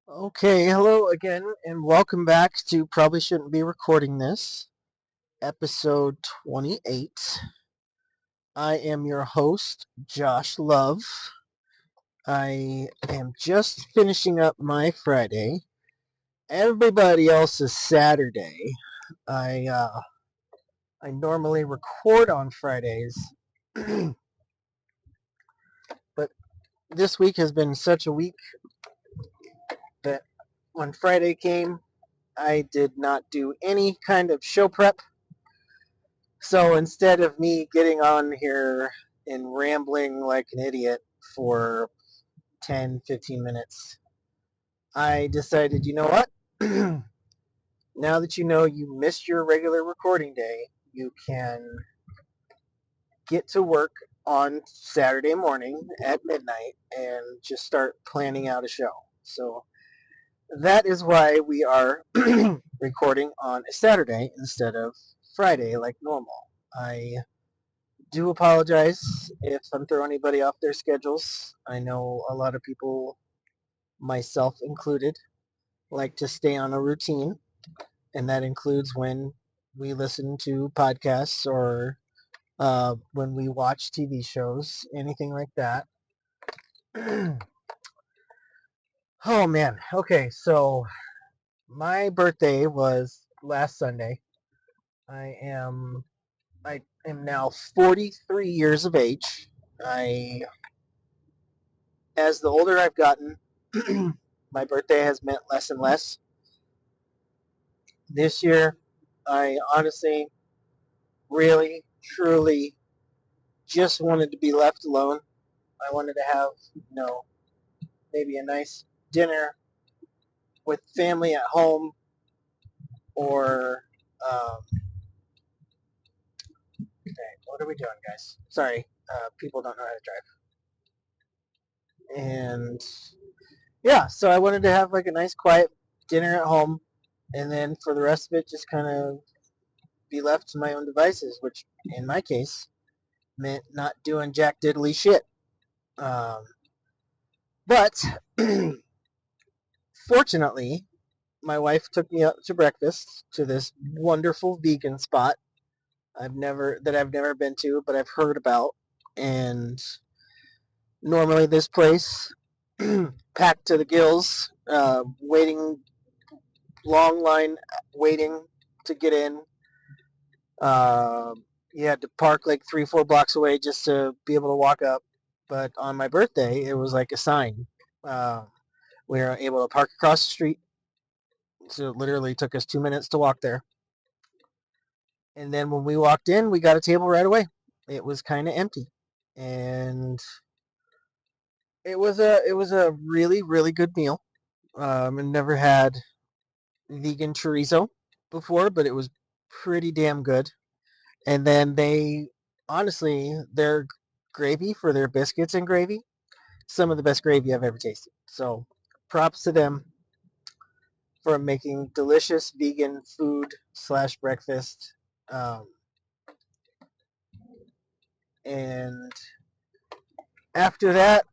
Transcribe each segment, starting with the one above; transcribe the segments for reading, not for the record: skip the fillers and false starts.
Okay, hello again, and welcome back to Probably Shouldn't Be Recording This, episode 28. I am your host, Josh Love. I am just finishing up my Friday. Everybody else's Saturday. I uh, I normally record on Fridays, but this week has been such a week that when Friday came, I did not do any kind of show prep. So instead of me getting on here and rambling like an idiot for 10, 15 minutes, I decided, you know what? Now that you know you missed your regular recording day, you can get to work on Saturday morning at midnight and just start planning out a show. So that is why we are recording on a Saturday instead of Friday like normal. I do apologize if I'm throwing anybody off their schedules. I know a lot of people, myself included, like to stay on a routine, and that includes when we listen to podcasts or when we watch TV shows, anything like that. Oh man. Okay, so my birthday was last Sunday. I am I am now 43 years of age. I As the older I've gotten, my birthday has meant less and less. This year, I honestly, really, truly just wanted to be left alone. I wanted to have, maybe a nice dinner with family at home or, um, okay, what are we doing, guys? Sorry, people don't know how to drive. And yeah, so I wanted to have like a nice quiet dinner at home and then for the rest of it, just kind of be left to my own devices, which in my case meant not doing jack diddly shit. Um, but fortunately, my wife took me out to breakfast to this wonderful vegan spot I've never been to, but I've heard about. And normally, this place packed to the gills, waiting long line, waiting to get in. Uh, you had to park like 3, 4 blocks away just to be able to walk up. But on my birthday, it was like a sign. Uh, we were able to park across the street, so it literally took us 2 minutes to walk there. And then when we walked in, we got a table right away. It was kind of empty, and it was a really really good meal. I never had vegan chorizo before, but it was pretty damn good. And then they honestly their gravy for their biscuits and gravy, some of the best gravy I've ever tasted. So props to them for making delicious vegan food slash breakfast. Um, and after that,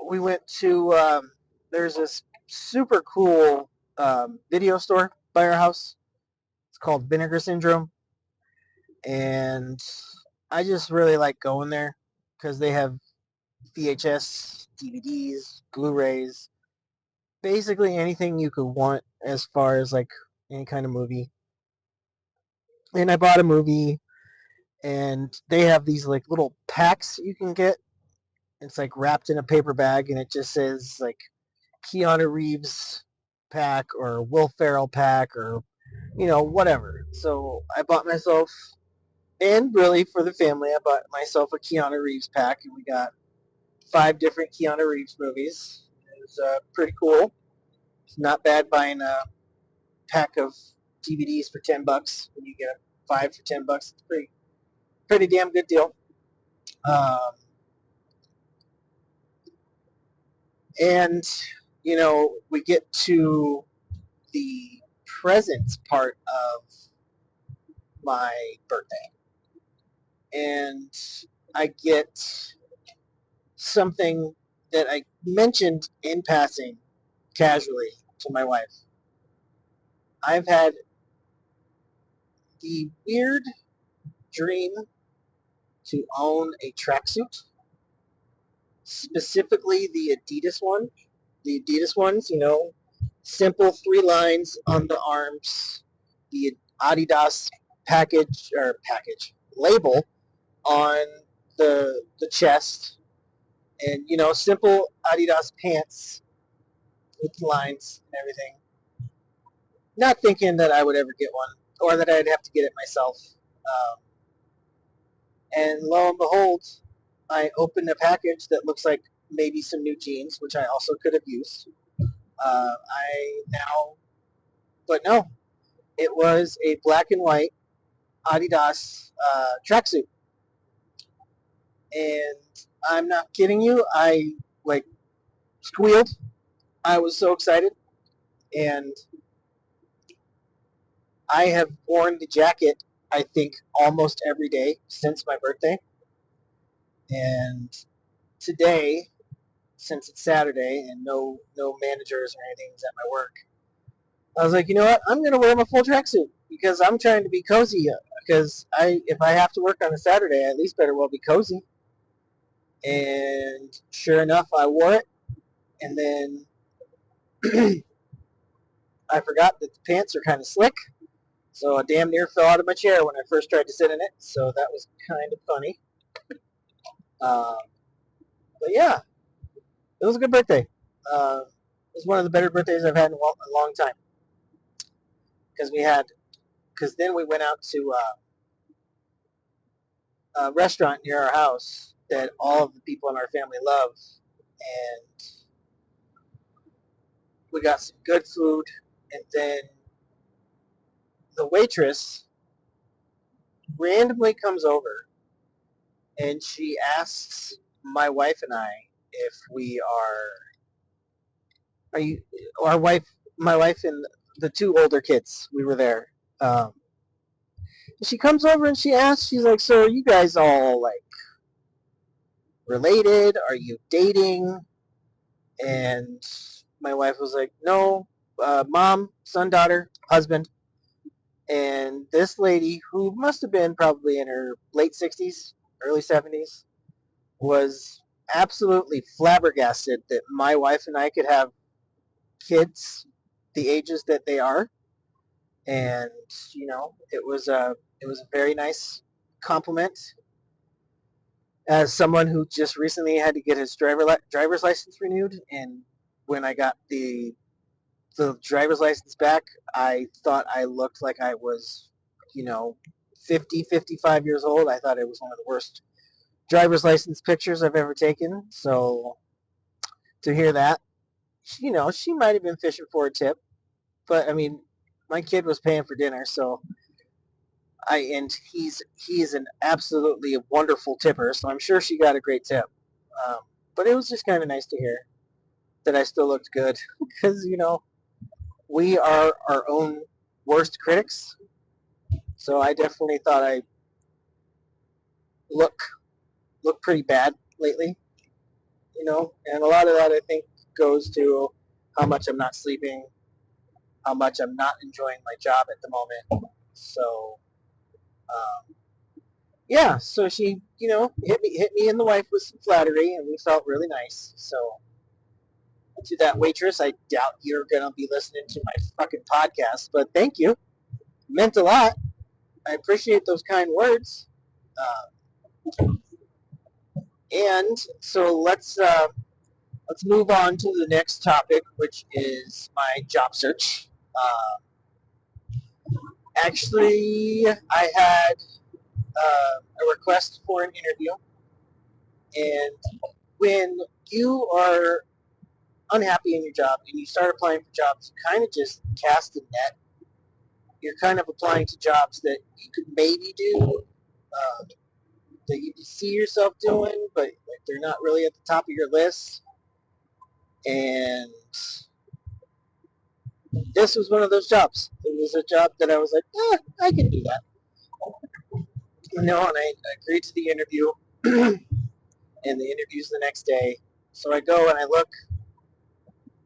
we went to there's this super cool video store by our house. It's called Vinegar Syndrome, and I just really like going there because they have VHS, DVDs, Blu-rays, basically anything you could want as far as like any kind of movie. And I bought a movie, and they have these like little packs you can get. It's like wrapped in a paper bag, and it just says like Keanu Reeves pack or Will Ferrell pack or whatever. So I bought myself, and really for the family, I bought myself a Keanu Reeves pack, and we got 5 different Keanu Reeves movies. It was pretty cool. It's not bad buying a pack of DVDs for $10 when you get 5 for $10. It's pretty damn good deal. Um, and we get to the presents part of my birthday, and I get something that I mentioned in passing casually to my wife, I've had the weird dream to own a tracksuit, specifically the Adidas ones, simple three lines on the arms, the Adidas package label on the chest, and simple Adidas pants with lines and everything. Not thinking that I would ever get one or that I'd have to get it myself. Um, and lo and behold, I opened a package that looks like maybe some new jeans, which I also could have used. I now, but no, it was a black and white Adidas tracksuit, and I'm not kidding you. I like squealed. I was so excited, and I have worn the jacket, I think, almost every day since my birthday. And today, since it's Saturday and no managers or anything is at my work, I was like, you know what? I'm gonna wear my full tracksuit because I'm trying to be cozy. Because if I have to work on a Saturday, I at least better well be cozy. And sure enough, I wore it, and then I forgot that the pants are kind of slick, so I damn near fell out of my chair when I first tried to sit in it. So that was kind of funny. Um, but yeah, it was a good birthday. It was one of the better birthdays I've had in a long time because then we went out to a restaurant near our house that all of the people in our family love, and we got some good food, and then the waitress randomly comes over and she asks my wife and I if we are you our wife my wife and the two older kids, we were there. um, she comes over and she's like, so are you guys all like related? Are you dating? And my wife was like, no, mom, son, daughter, husband. And this lady, who must have been probably in her late 60s, early 70s, was absolutely flabbergasted that my wife and I could have kids the ages that they are. And it was a very nice compliment as someone who just recently had to get his driver's license renewed. And when I got the driver's license back, I thought I looked like I was, you know, 50, 55 years old. I thought it was one of the worst driver's license pictures I've ever taken. So to hear that, she might have been fishing for a tip, but I mean, my kid was paying for dinner, so and he's an absolutely wonderful tipper, so I'm sure she got a great tip. Um, but it was just kind of nice to hear that I still looked good because we are our own worst critics. So I definitely thought I look look pretty bad lately, and a lot of that I think goes to how much I'm not sleeping, how much I'm not enjoying my job at the moment. So yeah, so she hit me and the wife with some flattery, and we felt really nice. So to that waitress, I doubt you're gonna be listening to my fucking podcast, but thank you, meant a lot. I appreciate those kind words. And so let's move on to the next topic, which is my job search. Actually, I had a request for an interview, and when you are unhappy in your job and you start applying for jobs, you kind of just cast a net. You're kind of applying to jobs that you could maybe do, that you can see yourself doing, but like, they're not really at the top of your list. And this was one of those jobs. It was a job that I was like, I can do that. And I agreed to the interview, and the interview's the next day. So I go and I look,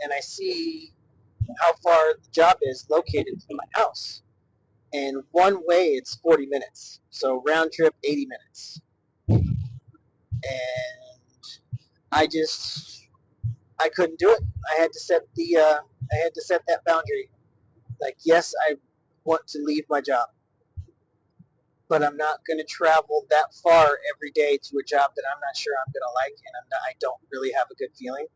and I see how far the job is located from my house. And one way it's 40 minutes. So round trip 80 minutes. And I couldn't do it. I had to set that boundary. Like, yes, I want to leave my job, but I'm not going to travel that far every day to a job that I'm not sure I'm going to like, and I don't really have a good feeling.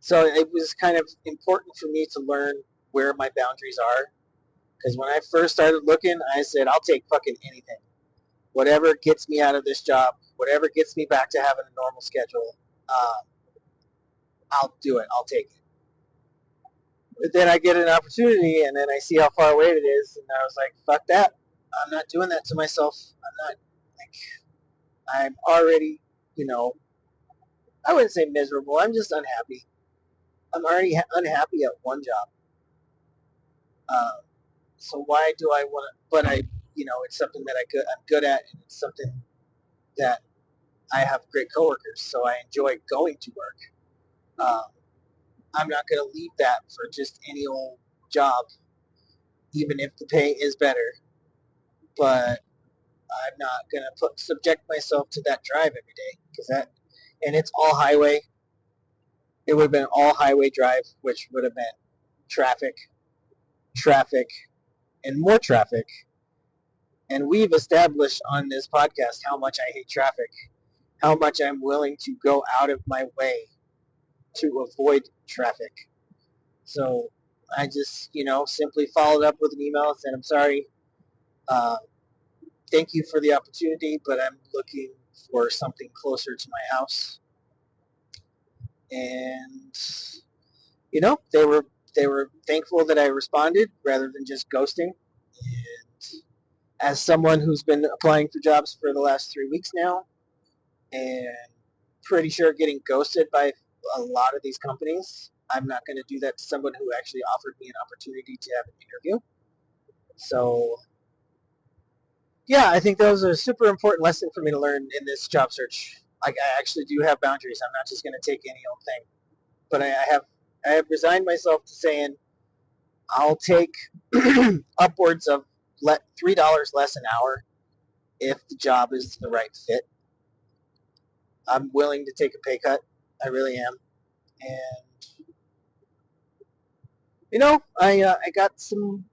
So it was kind of important for me to learn where my boundaries are. Because when I first started looking, I said, I'll take fucking anything. Whatever gets me out of this job, whatever gets me back to having a normal schedule, I'll do it. I'll take it. But then I get an opportunity, and then I see how far away it is, and I was like, fuck that. I'm not doing that to myself. I'm not, like, I'm already, you know, I wouldn't say miserable. I'm just unhappy. I'm already unhappy at one job. Uh, so why do I want to, but it's something that I'm good at, and it's something that I have great coworkers, so I enjoy going to work. Um, I'm not going to leave that for just any old job, even if the pay is better. But I'm not going to subject myself to that drive every day and it's all highway. It would have been all highway drive, which would have meant traffic, traffic, and more traffic. And we've established on this podcast how much I hate traffic, how much I'm willing to go out of my way to avoid traffic. So I just, simply followed up with an email and said, I'm sorry. Uh, thank you for the opportunity, but I'm looking for something closer to my house. And they were thankful that I responded rather than just ghosting. And as someone who's been applying for jobs for the last 3 weeks now, and pretty sure getting ghosted by a lot of these companies, I'm not going to do that to someone who actually offered me an opportunity to have an interview. So, yeah, I think that was a super important lesson for me to learn in this job search. Like, I actually do have boundaries. I'm not just going to take any old thing. But I have resigned myself to saying I'll take upwards of $3 less an hour if the job is the right fit. I'm willing to take a pay cut. I really am. And I got some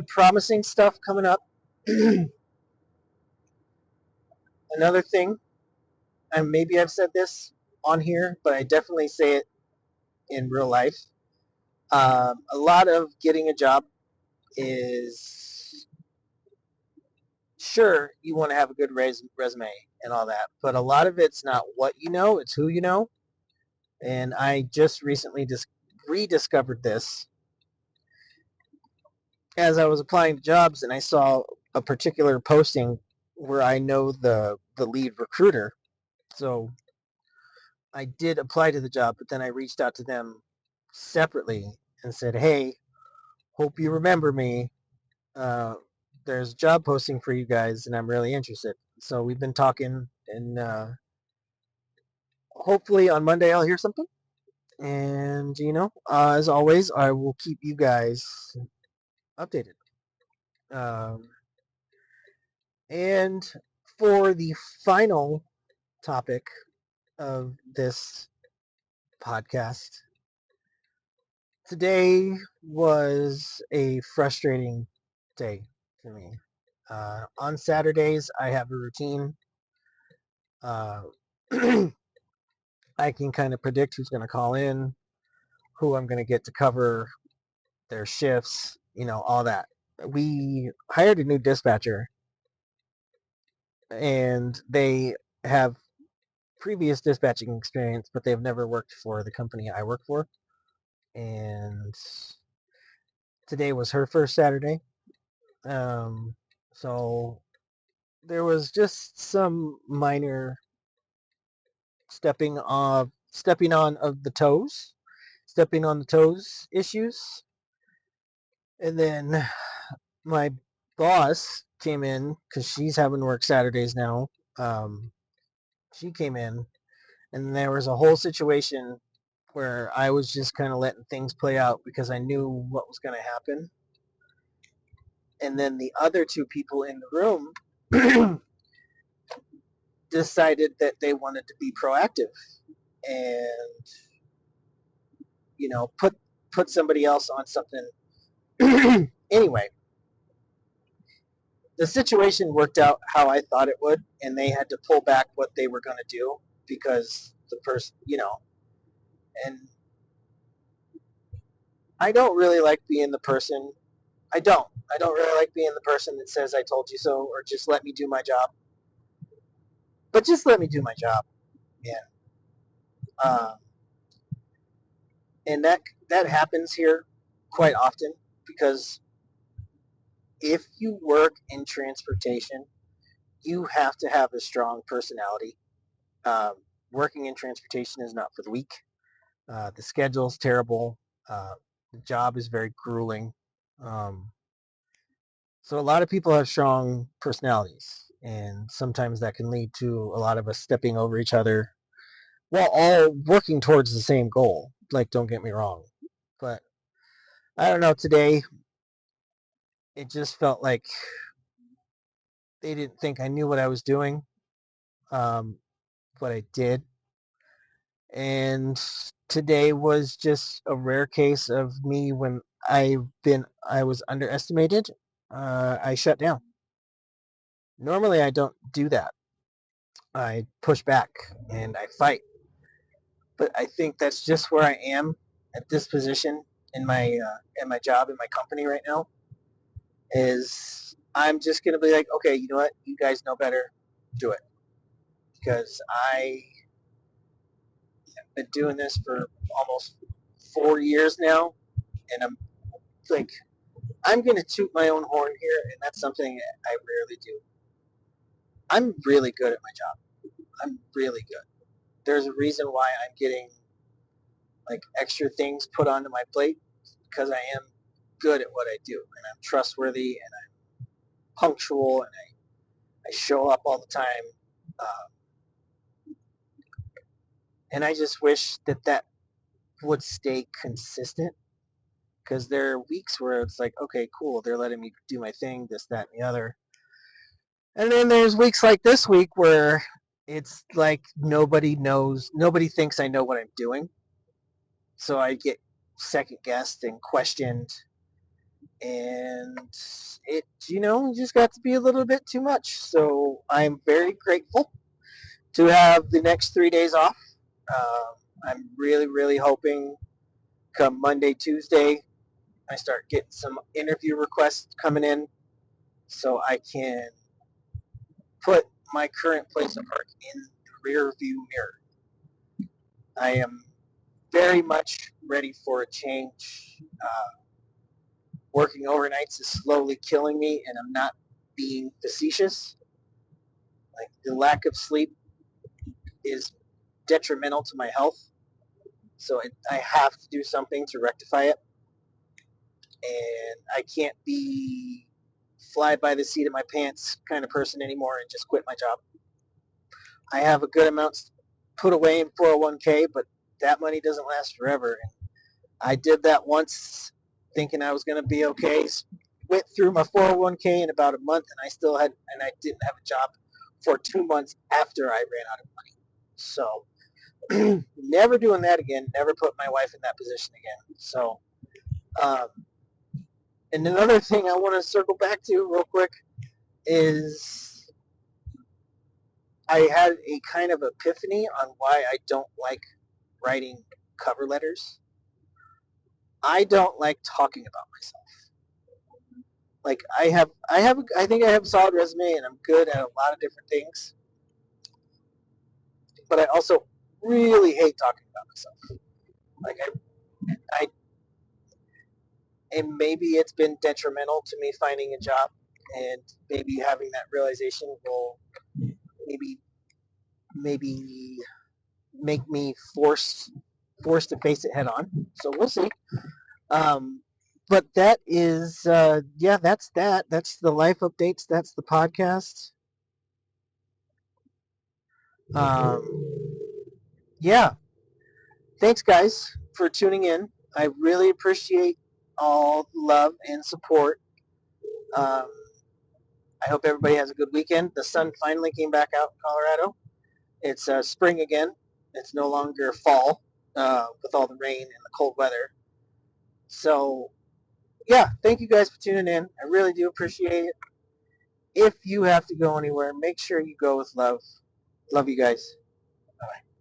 promising stuff coming up. Another thing, and maybe I've said this on here, but I definitely say it in real life. A lot of getting a job is, sure, you want to have a good resume and all that, but a lot of it's not what you know, it's who you know. And I just recently rediscovered this as I was applying to jobs, and I saw a particular posting where I know the lead recruiter. So I did apply to the job, but then I reached out to them separately and said, "Hey, hope you remember me. Uh, there's a job posting for you guys, and I'm really interested." So we've been talking, and hopefully on Monday I'll hear something. And as always, I will keep you guys updated. Um, and for the final topic of this podcast, today was a frustrating day for me. On Saturdays, I have a routine. Uh, I can kind of predict who's going to call in, who I'm going to get to cover their shifts, all that. We hired a new dispatcher, and they have previous dispatching experience, but they've never worked for the company I work for. And today was her first Saturday. So there was just some minor stepping on the toes issues. And then my boss came in because she's having to work Saturdays now. She came in, and there was a whole situation where I was just kind of letting things play out because I knew what was going to happen. And then the other two people in the room decided that they wanted to be proactive and, put somebody else on something. Anyway, the situation worked out how I thought it would, and they had to pull back what they were going to do because the person, and I don't really like being the person. I don't. I don't really like being the person that says I told you so or just let me do my job. But just let me do my job, man. Um, and that happens here quite often because if you work in transportation, you have to have a strong personality. Um, Working in transportation is not for the weak. The schedule's terrible. The job is very grueling. Um, so a lot of people have strong personalities, and sometimes that can lead to a lot of us stepping over each other while all working towards the same goal. Like, don't get me wrong, but I don't know. Today, it just felt like they didn't think I knew what I was doing, um, but I did. And today was just a rare case of me when I was underestimated. I shut down. Normally, I don't do that. I push back and I fight. But I think that's just where I am at this position in my job in my company right now. Is I'm just gonna be like, okay, you know what? You guys know better. Do it because I have been doing this for almost 4 years now, and I'm like, I'm gonna toot my own horn here, and that's something I rarely do. I'm really good at my job. I'm really good. There's a reason why I'm getting like extra things put onto my plate because I am good at what I do, and I'm trustworthy, and I'm punctual, and I show up all the time. Um, and I just wish that would stay consistent because there are weeks where it's like, okay, cool, they're letting me do my thing, this, that, and the other. And then there's weeks like this week where it's like nobody thinks I know what I'm doing. So I get second guessed and questioned, and it just got to be a little bit too much. So I'm very grateful to have the next 3 days off. I'm really, really hoping come Monday, Tuesday, I start getting some interview requests coming in so I can put my current place of work in the rear view mirror. I am very much ready for a change. Working overnights is slowly killing me, and I'm not being facetious. Like, the lack of sleep is detrimental to my health, so I have to do something to rectify it. And I can't be fly by the seat of my pants kind of person anymore and just quit my job. I have a good amount put away in 401k, but that money doesn't last forever. And I did that once thinking I was going to be okay. Went through my 401k in about a month, and I didn't have a job for 2 months after I ran out of money. So never doing that again. Never put my wife in that position again. So, um, and another thing I want to circle back to real quick is I had a kind of epiphany on why I don't like writing cover letters. I don't like talking about myself. Like, I think I have a solid resume and I'm good at a lot of different things, but I also really hate talking about myself. Like, I and maybe it's been detrimental to me finding a job, and maybe having that realization will maybe maybe make me forced to face it head on. So we'll see. Um, but that is yeah, that's that. That's the life updates. That's the podcast. Um, yeah. thanks, guys, for tuning in. I really appreciate all the love and support. Um, I hope everybody has a good weekend. The sun finally came back out in Colorado. It's spring again. It's no longer fall with all the rain and the cold weather. So, yeah, thank you guys for tuning in. I really do appreciate it. If you have to go anywhere, make sure you go with love. Love you guys. Bye.